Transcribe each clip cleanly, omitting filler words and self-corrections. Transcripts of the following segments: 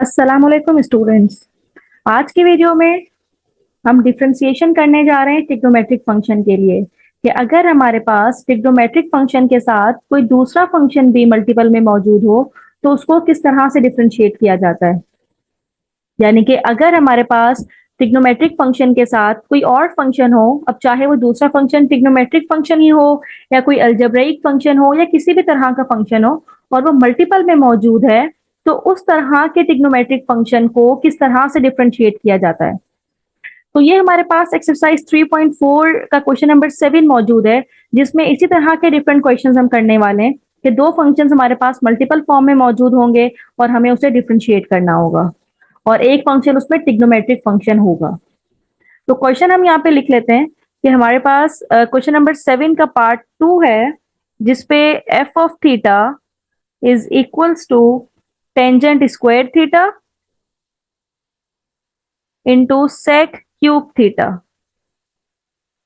अस्सलाम वालेकुम स्टूडेंट्स। आज की वीडियो में हम डिफरेंशिएशन करने जा रहे हैं ट्रिग्नोमेट्रिक फंक्शन के लिए कि अगर हमारे पास ट्रिग्नोमेट्रिक फंक्शन के साथ कोई दूसरा फंक्शन भी मल्टीपल में मौजूद हो तो उसको किस तरह से डिफरेंशिएट किया जाता है। यानी कि अगर हमारे पास ट्रिग्नोमेट्रिक फंक्शन के साथ कोई और फंक्शन हो, अब चाहे वो दूसरा फंक्शन ट्रिग्नोमेट्रिक फंक्शन ही हो या कोई अलजेब्राइक फंक्शन हो या किसी भी तरह का फंक्शन हो और वो मल्टीपल में मौजूद है, तो उस तरह के ट्रिग्नोमेट्रिक फंक्शन को किस तरह से डिफरेंशिएट किया जाता है। तो ये हमारे पास एक्सरसाइज 3.4 का क्वेश्चन नंबर 7 मौजूद है, जिसमें इसी तरह के डिफरेंट क्वेश्चंस हम करने वाले हैं कि दो फंक्शंस हमारे पास मल्टीपल फॉर्म में मौजूद होंगे और हमें उसे डिफरेंशिएट करना होगा और एक फंक्शन उसमें ट्रिग्नोमेट्रिक फंक्शन होगा। तो क्वेश्चन हम यहाँ पे लिख लेते हैं कि हमारे पास क्वेश्चन नंबर 7 का पार्ट 2 है, जिसपे f of theta is equals to tangent square theta into sec cube theta.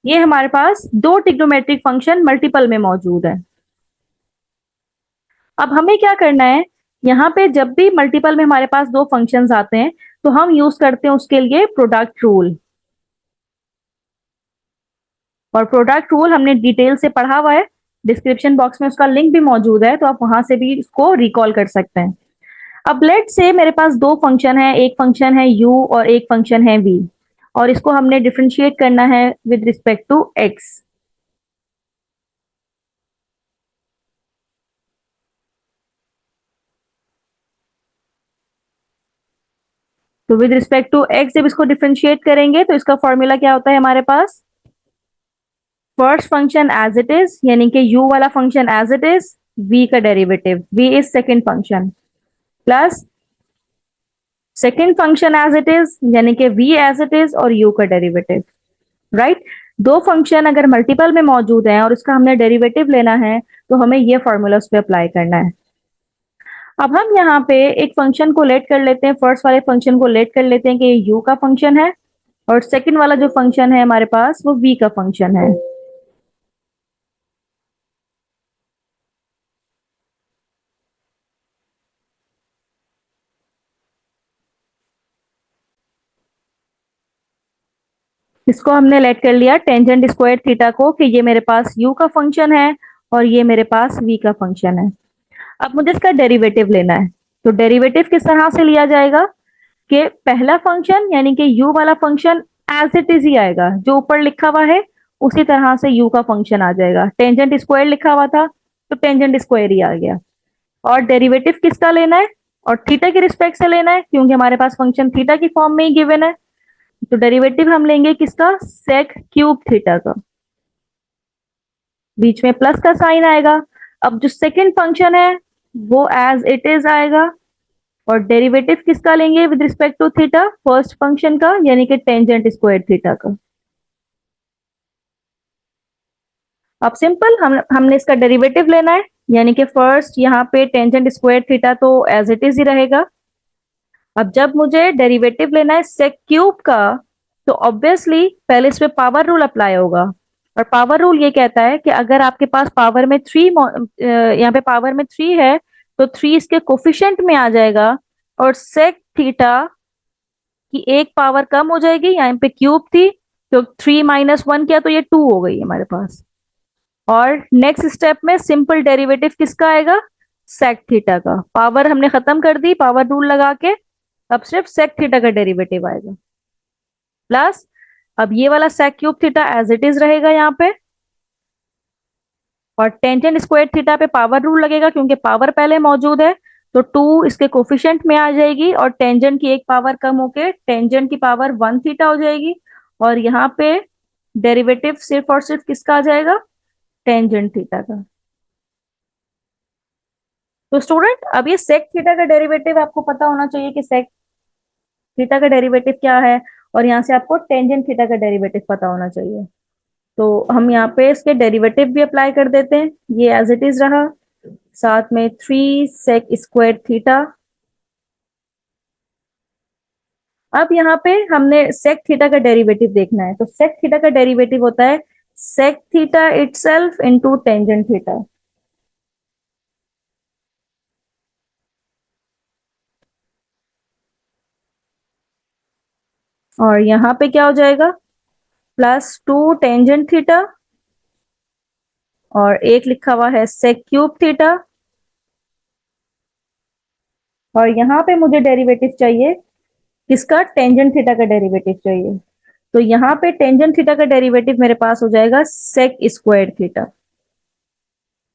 ये हमारे पास दो ट्रिग्नोमेट्रिक फंक्शन मल्टीपल में मौजूद है। अब हमें क्या करना है, यहाँ पे जब भी मल्टीपल में हमारे पास दो फंक्शंस आते हैं तो हम यूज करते हैं उसके लिए प्रोडक्ट रूल। और प्रोडक्ट रूल हमने डिटेल से पढ़ा हुआ है, डिस्क्रिप्शन बॉक्स में उसका लिंक भी मौजूद है, तो आप वहां से भी इसको रिकॉल कर सकते हैं। अब लेट से मेरे पास दो फंक्शन है, एक फंक्शन है u और एक फंक्शन है v, और इसको हमने डिफरेंशिएट करना है विद रिस्पेक्ट टू x। तो विद रिस्पेक्ट टू x जब इसको डिफरेंशिएट करेंगे तो इसका फॉर्मूला क्या होता है हमारे पास, first function as it is यानी कि u वाला function as it is, v का derivative, v is second function, plus second function as it is यानी कि v एज इट इज और u का डेरिवेटिव। राइट, दो फंक्शन अगर मल्टीपल में मौजूद हैं और उसका हमने डेरिवेटिव लेना है तो हमें ये फॉर्मूला उस पर अप्लाई करना है। अब हम यहाँ पे एक फंक्शन को लेट कर लेते हैं, फर्स्ट वाले फंक्शन को लेट कर लेते हैं कि ये u का फंक्शन है और सेकंड वाला जो फंक्शन है हमारे पास वो v का फंक्शन है। इसको हमने लेट कर लिया टेंजेंट स्क्वायर थीटा को कि ये मेरे पास u का फंक्शन है और ये मेरे पास v का फंक्शन है। अब मुझे इसका डेरिवेटिव लेना है, तो डेरिवेटिव किस तरह से लिया जाएगा कि पहला फंक्शन यानी कि u वाला फंक्शन एज इट इज ही आएगा, जो ऊपर लिखा हुआ है उसी तरह से u का फंक्शन आ जाएगा। टेंजेंट स्क्वायर लिखा हुआ था तो टेंजेंट स्क्वायर ही आ गया। और डेरिवेटिव किसका लेना है, और थीटा के रिस्पेक्ट से लेना है क्योंकि हमारे पास फंक्शन थीटा की फॉर्म में ही गिवन है। तो डेरिवेटिव हम लेंगे किसका, सेक क्यूब थीटा का, बीच में प्लस का साइन आएगा। अब जो सेकंड फंक्शन है वो एज इट इज आएगा और डेरिवेटिव किसका लेंगे with respect to theta, first function का यानी कि टेंजेंट स्क्वायर थीटा का। अब सिंपल हमने इसका डेरिवेटिव लेना है, यानी कि फर्स्ट यहाँ पे टेंजेंट स्क्वायर थीटा तो एज इट इज ही रहेगा। अब जब मुझे डेरिवेटिव लेना है सेक क्यूब का तो ऑब्वियसली पहले इस पे पावर रूल अप्लाई होगा। और पावर रूल ये कहता है कि अगर आपके पास पावर में थ्री, यहाँ पे पावर में थ्री है तो थ्री इसके कोफिशिएंट में आ जाएगा और सेक थीटा की एक पावर कम हो जाएगी, यहाँ पे क्यूब थी तो थ्री माइनस वन किया तो ये टू हो गई हमारे पास। और नेक्स्ट स्टेप में सिंपल डेरिवेटिव किसका आएगा, सेक थीटा का। पावर हमने खत्म कर दी पावर रूल लगा के, अब सिर्फ सेक थीटा का डेरिवेटिव आएगा, प्लस अब ये वाला sec cube theta as it is रहेगा यहाँ पे, और टेंजेंट स्क्वायर थीटा पे पावर रूल लगेगा क्योंकि पावर पहले मौजूद है, तो टू इसके कोफिशिएंट में आ जाएगी और टेंजेंट की एक पावर कम होके टेंजेंट की पावर वन थीटा हो जाएगी। और यहाँ पे डेरिवेटिव सिर्फ और सिर्फ किसका आ जाएगा, टेंजेंट थीटा का। तो स्टूडेंट अब ये सेक थीटा का डेरिवेटिव आपको पता होना चाहिए कि सेक थीटा का डेरिवेटिव क्या है, और यहाँ से आपको टेंजेंट थीटा का डेरिवेटिव पता होना चाहिए। तो हम यहाँ पे इसके डेरिवेटिव भी अप्लाई कर देते हैं, ये एज इट इज रहा, साथ में थ्री सेक स्क्वायर थीटा। अब यहाँ पे हमने सेक थीटा का डेरिवेटिव देखना है, तो सेक थीटा का डेरिवेटिव होता है sec theta itself into tangent theta. और यहाँ पे क्या हो जाएगा, +2 टेंजेंट थीटा, और एक लिखा हुआ है सेक क्यूब थीटा। और यहाँ पे मुझे डेरिवेटिव चाहिए किसका, टेंजेंट थीटा का डेरिवेटिव चाहिए। तो यहाँ पे टेंजेंट थीटा का डेरिवेटिव मेरे पास हो जाएगा सेक स्क्वायर थीटा।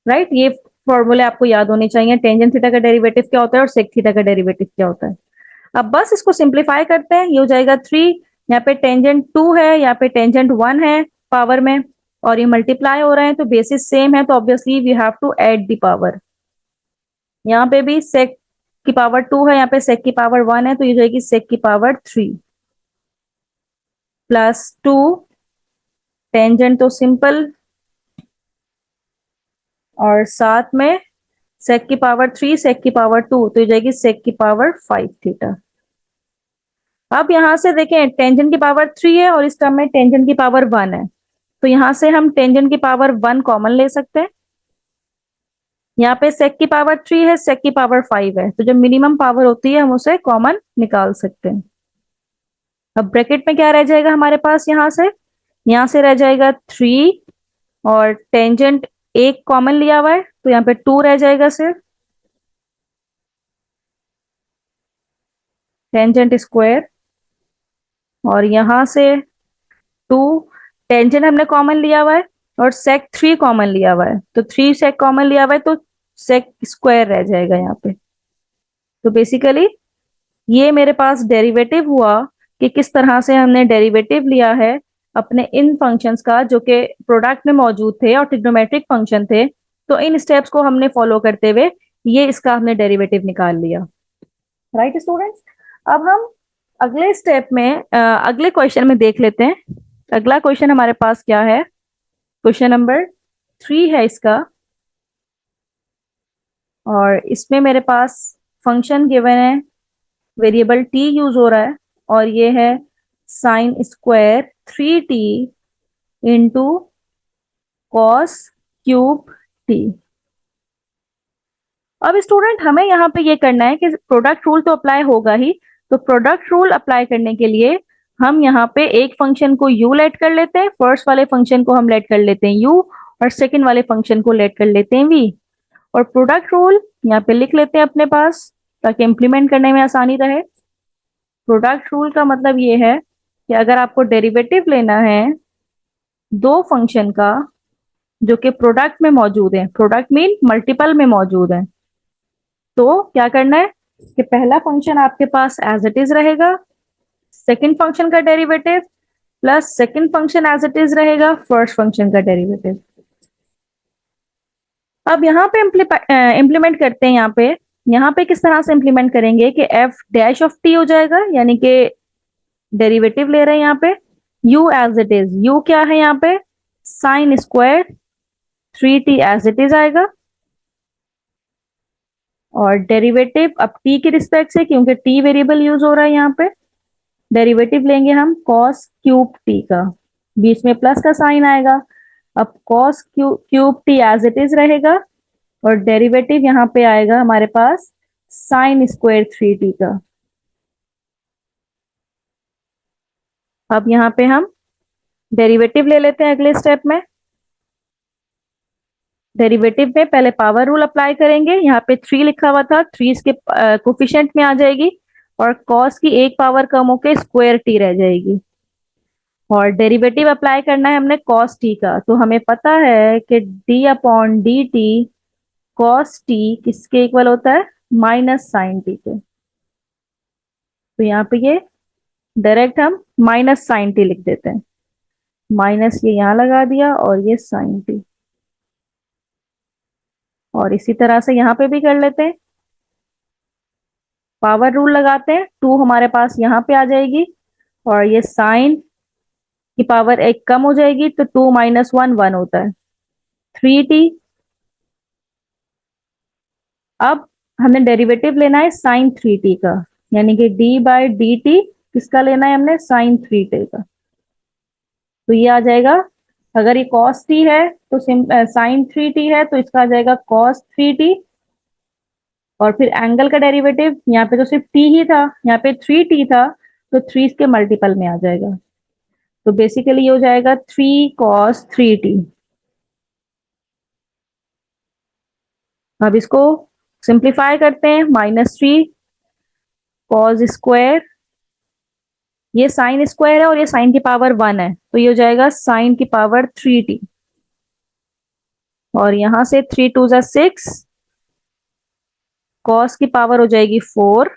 राइट, ये फॉर्मूले आपको याद होने चाहिए, टेंजेंट थीटा का डेरिवेटिव क्या होता है और सेक थीटा का डेरिवेटिव क्या होता है। अब बस इसको सिंप्लीफाई करते हैं, ये हो जाएगा 3, यहाँ पे टेंजेंट 2 है, यहाँ पे टेंजेंट 1 है पावर में, और ये मल्टीप्लाई हो रहे हैं तो बेसिस सेम है, तो obviously we have to add the power. यहाँ पे भी सेक की पावर 2 है, यहाँ पे सेक की पावर 1 है, तो ये जाएगी सेक की पावर 3 +2 टेंजेंट तो सिंपल, और साथ में सेक की पावर 3 सेक की पावर 2, तो ये जाएगी सेक की पावर 5 थीटा। अब यहां से देखें, टेंजेंट की पावर 3 है और इस टर्म में टेंजेंट की पावर 1 है, तो यहां से हम टेंजेंट की पावर 1 कॉमन ले सकते हैं। यहाँ पे सेक की पावर 3 है, सेक की पावर 5 है, तो जब मिनिमम पावर होती है हम उसे कॉमन निकाल सकते हैं। अब ब्रैकेट में क्या रह जाएगा हमारे पास, यहाँ से रह जाएगा 3, और टेंजेंट एक कॉमन लिया हुआ है तो यहाँ पे 2 रह जाएगा सिर्फ, टेंजेंट स्क्वायर, और यहाँ से 2, टेंजेंट हमने कॉमन लिया हुआ है, और सेक 3 कॉमन लिया हुआ है, तो 3 सेक कॉमन लिया हुआ है तो सेक स्क्वायर रह जाएगा यहाँ पे। तो बेसिकली ये मेरे पास डेरिवेटिव हुआ कि किस तरह से हमने डेरिवेटिव लिया है अपने इन फंक्शंस का जो कि प्रोडक्ट में मौजूद थे और ट्रिग्नोमेट्रिक फंक्शन थे। तो इन स्टेप्स को हमने फॉलो करते हुए ये इसका हमने डेरिवेटिव निकाल लिया। राइट स्टूडेंट्स, अब हम अगले स्टेप में अगले क्वेश्चन में देख लेते हैं। अगला क्वेश्चन हमारे पास क्या है, क्वेश्चन नंबर 3 है इसका, और इसमें मेरे पास फंक्शन गिवन है, वेरिएबल टी यूज हो रहा है, और ये है sign square 3t into cos cube T. अब स्टूडेंट हमें यहाँ पे ये करना है कि प्रोडक्ट रूल तो अप्लाई होगा ही, तो प्रोडक्ट रूल अप्लाई करने के लिए हम यहाँ पे एक फंक्शन को u लेट कर लेते हैं, फर्स्ट वाले फंक्शन को हम लेट कर लेते हैं u, और सेकंड वाले फंक्शन को लेट कर लेते हैं v, और प्रोडक्ट रूल यहाँ पे लिख लेते हैं अपने पास ताकि इम्प्लीमेंट करने में आसानी रहे। प्रोडक्ट रूल का मतलब ये है कि अगर आपको डेरिवेटिव लेना है दो फंक्शन का जो कि प्रोडक्ट में मौजूद है, प्रोडक्ट मीन मल्टीपल में मौजूद है, तो क्या करना है कि पहला फंक्शन आपके पास एज इट इज रहेगा, सेकंड फंक्शन का derivative plus second function as it is रहेगा फर्स्ट फंक्शन का डेरिवेटिव। अब यहाँ पे इम्प्लीमेंट करते हैं, यहाँ पे किस तरह से इम्प्लीमेंट करेंगे कि एफ डैश ऑफ टी हो जाएगा, यानी कि डेरिवेटिव ले रहे हैं यहाँ पे u as it is, u क्या है यहाँ पे sine square 3t as it is आएगा, और डेरिवेटिव अब t के रिस्पेक्ट से क्योंकि t वेरिएबल यूज हो रहा है यहाँ पे, डेरिवेटिव लेंगे हम cos क्यूब t का, बीच में प्लस का साइन आएगा। अब cos cube t as it is रहेगा, और डेरिवेटिव यहाँ पे आएगा हमारे पास साइन स्क्वायर 3t का। अब यहाँ पे हम डेरिवेटिव ले लेते हैं अगले स्टेप में। डेरिवेटिव में पहले पावर रूल अप्लाई करेंगे, यहाँ पे 3 लिखा हुआ था, 3 इसके कोफिशिएंट में आ जाएगी, और कॉस की एक पावर कम होके स्क्वायर टी रह जाएगी, और डेरिवेटिव अप्लाई करना है हमने कॉस टी का, तो हमें पता है कि D upon D T cos T किसके इक्वल होता है, माइनस साइन टी के। तो यहाँ पे ये डायरेक्ट हम माइनस साइन टी लिख देते हैं, माइनस ये यहाँ लगा दिया और ये साइन टी, और इसी तरह से यहाँ पे भी कर लेते हैं, पावर रूल लगाते हैं, 2 हमारे पास यहाँ पे आ जाएगी, और ये साइन की पावर एक कम हो जाएगी, तो 2 माइनस 1 1 होता है 3t। अब हमने डेरिवेटिव लेना है साइन 3t का, यानी कि d बाय डी टी किसका लेना है हमने, साइन 3t का। तो ये आ जाएगा, अगर ये cos t है तो साइन 3t है तो इसका आ जाएगा cos 3t, और फिर एंगल का डेरिवेटिव यहाँ पे तो सिर्फ t ही था, यहाँ पे 3t था, तो 3 इसके मल्टीपल में आ जाएगा। तो बेसिकली ये हो जाएगा 3 cos 3t। अब इसको सिंप्लीफाई करते हैं, -3 cos², ये साइन स्क्वायर है और ये साइन की पावर 1 है, तो ये हो जाएगा साइन की पावर 3t। और यहां से 3 2 6, कॉस की पावर हो जाएगी 4,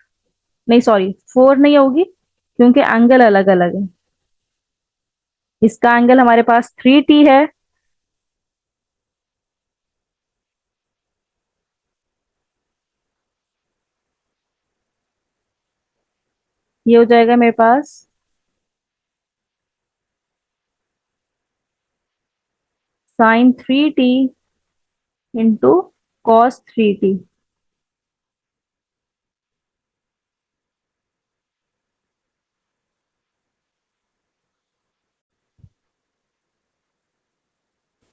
नहीं सॉरी 4 नहीं होगी क्योंकि एंगल अलग अलग है। इसका एंगल हमारे पास 3t है, ये हो जाएगा मेरे पास sin 3t into cos 3t।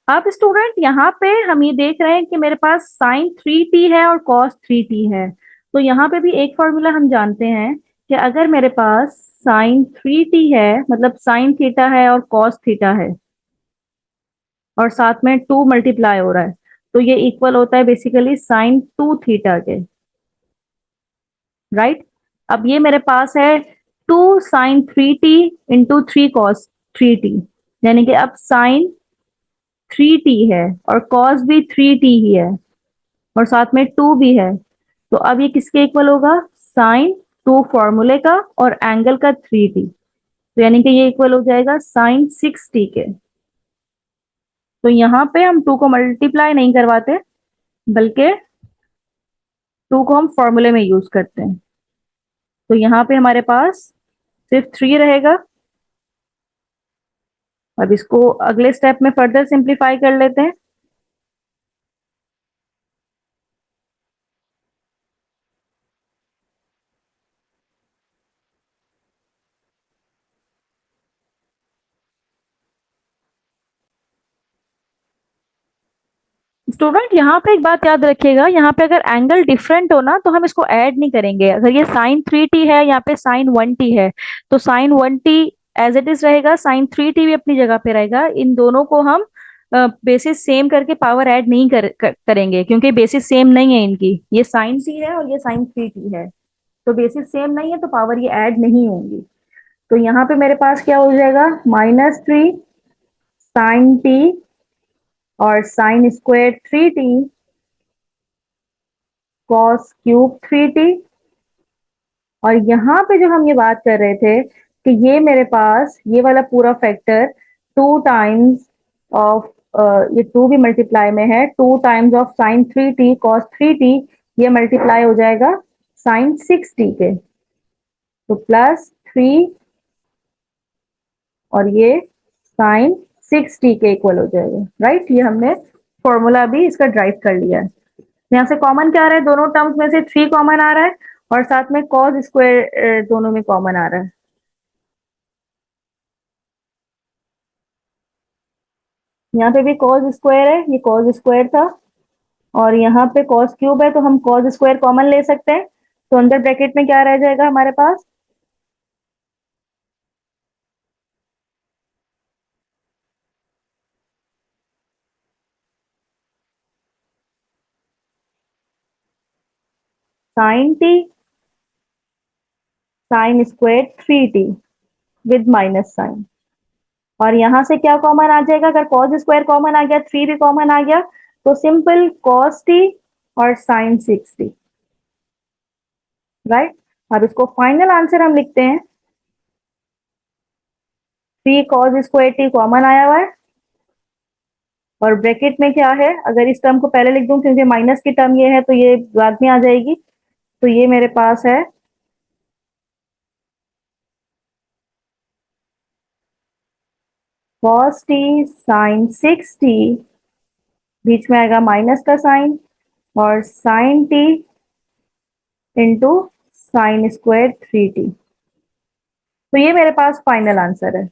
अब स्टूडेंट यहाँ पे हम ये देख रहे हैं कि मेरे पास sin 3t है और cos 3t है। तो यहाँ पे भी एक फॉर्मूला हम जानते हैं कि अगर मेरे पास sin 3t है, मतलब साइन थीटा है और cos थीटा है, और साथ में 2 मल्टीप्लाई हो रहा है, तो ये इक्वल होता है बेसिकली sin 2 थीटा के। राइट। अब ये मेरे पास है 2 sin 3t into 3 cos 3t, यानी कि अब sin 3t है और cos भी 3t ही है और साथ में 2 भी है। तो अब ये किसके इक्वल होगा? sin 2 फॉर्मूले का और एंगल का 3t, तो यानी कि ये इक्वल हो जाएगा sin 6t के। तो यहाँ पे हम 2 को मल्टीप्लाई नहीं करवाते, बल्कि 2 को हम फॉर्मूले में यूज करते हैं। तो यहाँ पे हमारे पास सिर्फ 3 रहेगा। अब इसको अगले स्टेप में फर्दर सिंप्लीफाई कर लेते हैं। स्टूडेंट यहाँ पे एक बात याद रखिएगा, यहाँ पे अगर एंगल डिफरेंट हो ना तो हम इसको ऐड नहीं करेंगे। अगर ये sin 3t है, यहाँ पे sin 1t है, तो sin 1t as it is रहेगा, sin 3t भी अपनी जगह पे रहेगा। इन दोनों को हम बेसिस सेम करके पावर ऐड नहीं करेंगे, क्योंकि बेसिस सेम नहीं है इनकी। ये sin t है और ये sin 3t है, तो बेसिस सेम नहीं है तो पावर ये ऐड नहीं होंगी। तो यहाँ पे मेरे पास क्या हो जाएगा? -3 sin t और sin²3t cos³ 3t। और यहाँ पे जो हम ये बात कर रहे थे कि ये मेरे पास ये वाला पूरा फैक्टर 2 टाइम्स ऑफ, ये 2 भी मल्टीप्लाई में है, 2 times of sin 3t cos 3t, ये मल्टीप्लाई हो जाएगा sin 6t के। तो +3 और ये sin 6t के इक्वल हो जाएगा। राइट, ये हमने फॉर्मूला भी इसका ड्राइव कर लिया है। यहाँ से कॉमन क्या आ रहा है? दोनों टर्म्स में से 3 कॉमन आ रहा है और साथ में cos² दोनों में कॉमन आ रहा है। यहाँ पे भी cos² है, ये cos² था, और यहाँ पे cos³ है, तो हम cos² कॉमन ले सकते हैं। तो अंदर ब्रैकेट में क्या रह जाएगा हमारे पास? sin t sin²3t with minus sine. और यहां से क्या कॉमन आ जाएगा? अगर cos² कॉमन आ गया, 3 भी कॉमन आ गया, तो सिंपल cos t और sin 6t। राइट। अब इसको फाइनल आंसर हम लिखते हैं, 3 cos² कॉमन आया हुआ है, और ब्रैकेट में क्या है? अगर इस टर्म को पहले लिख दूं क्योंकि माइनस की टर्म ये है, तो ये बाद में आ जाएगी। तो ये मेरे पास है cos t sin 6t, बीच में आएगा माइनस का साइन, और sin t इंटू sin²3t। तो ये मेरे पास फाइनल आंसर है।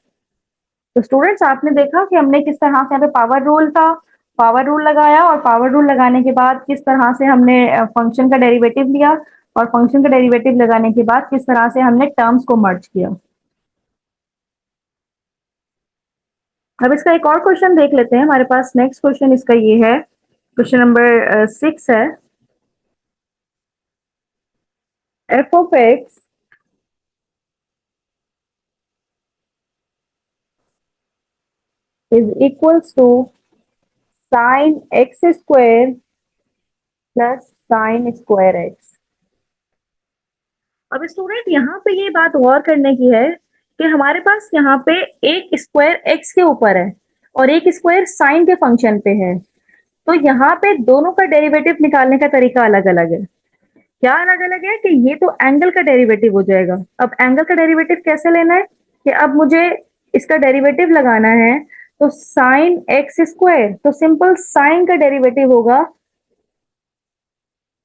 तो स्टूडेंट्स, आपने देखा कि हमने किस तरह से यहाँ पे पावर रूल था, पावर रूल लगाया, और पावर रूल लगाने के बाद किस तरह से हमने फंक्शन का डेरिवेटिव लिया। और फंक्शन का डेरिवेटिव लगाने के बाद किस तरह से हमने टर्म्स को मर्ज किया। अब इसका एक और क्वेश्चन देख लेते हैं। हमारे पास नेक्स्ट क्वेश्चन इसका ये है, क्वेश्चन नंबर 6 है, f of x is equals to sine x square plus sine square x. अब स्टूडेंट यहाँ पे ये बात गौर करने की है कि हमारे पास यहाँ पे एक स्क्वायर एक्स के ऊपर है और एक स्क्वायर साइन के फंक्शन पे है, तो यहाँ पे दोनों का डेरिवेटिव निकालने का तरीका अलग अलग है। क्या अलग अलग है कि ये तो एंगल का डेरिवेटिव हो जाएगा। अब एंगल का डेरिवेटिव कैसे लेना है कि अब मुझे इसका डेरिवेटिव लगाना है, तो साइन एक्स स्क्वायर, तो सिंपल साइन का डेरिवेटिव होगा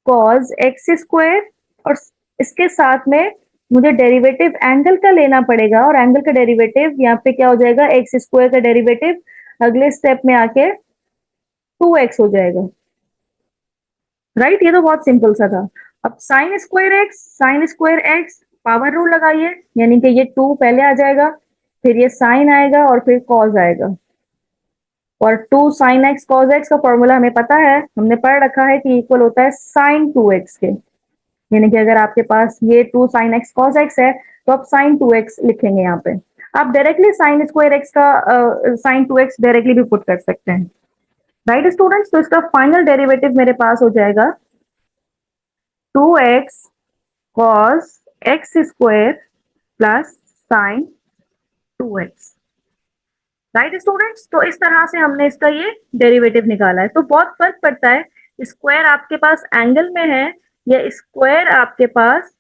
कॉस एक्स स्क्वायर, और इसके साथ में मुझे डेरिवेटिव एंगल का लेना पड़ेगा, और एंगल का डेरिवेटिव यहाँ पे क्या हो जाएगा, एक्स स्क्वायर का डेरिवेटिव अगले स्टेप में आके 2x हो जाएगा। राइट, ये तो बहुत सिंपल सा था। अब sign square x power rule लगाइए, यानी कि ये 2 पहले आ जाएगा, फिर ये साइन आएगा और फिर कॉस आएगा, और 2 साइन एक्स कॉस एक्स का फॉर्मूला हमें पता है, हमने पढ़ रखा है कि इक्वल होता है साइन 2x के। यानी कि अगर आपके पास ये 2 साइन एक्स कॉस एक्स है तो आप साइन 2x लिखेंगे। यहाँ पे आप डायरेक्टली साइन स्क्वायर एक्स का साइन 2x डायरेक्टली भी पुट कर सकते हैं। राइट स्टूडेंट्स, तो इसका फाइनल डेरिवेटिव मेरे पास हो जाएगा 2x cos x square plus sign 2x। Right students, तो इस तरह से हमने इसका ये डेरिवेटिव निकाला है। तो बहुत फर्क पड़ता है स्क्वायर आपके पास एंगल में है या स्क्वायर आपके पास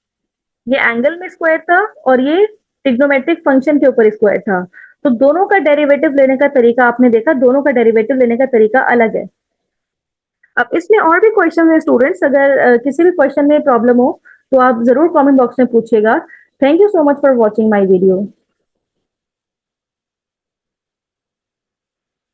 ये एंगल में स्क्वायर था और ये ट्रिग्नोमेट्रिक फंक्शन के ऊपर स्क्वायर था। तो दोनों का डेरिवेटिव लेने का तरीका आपने देखा, दोनों का डेरिवेटिव लेने का तरीका अलग है। अब इसमें और भी क्वेश्चन है स्टूडेंट्स, अगर किसी भी क्वेश्चन में प्रॉब्लम हो तो आप जरूर कमेंट बॉक्स में पूछिएगा। Thank you so much for watching my video.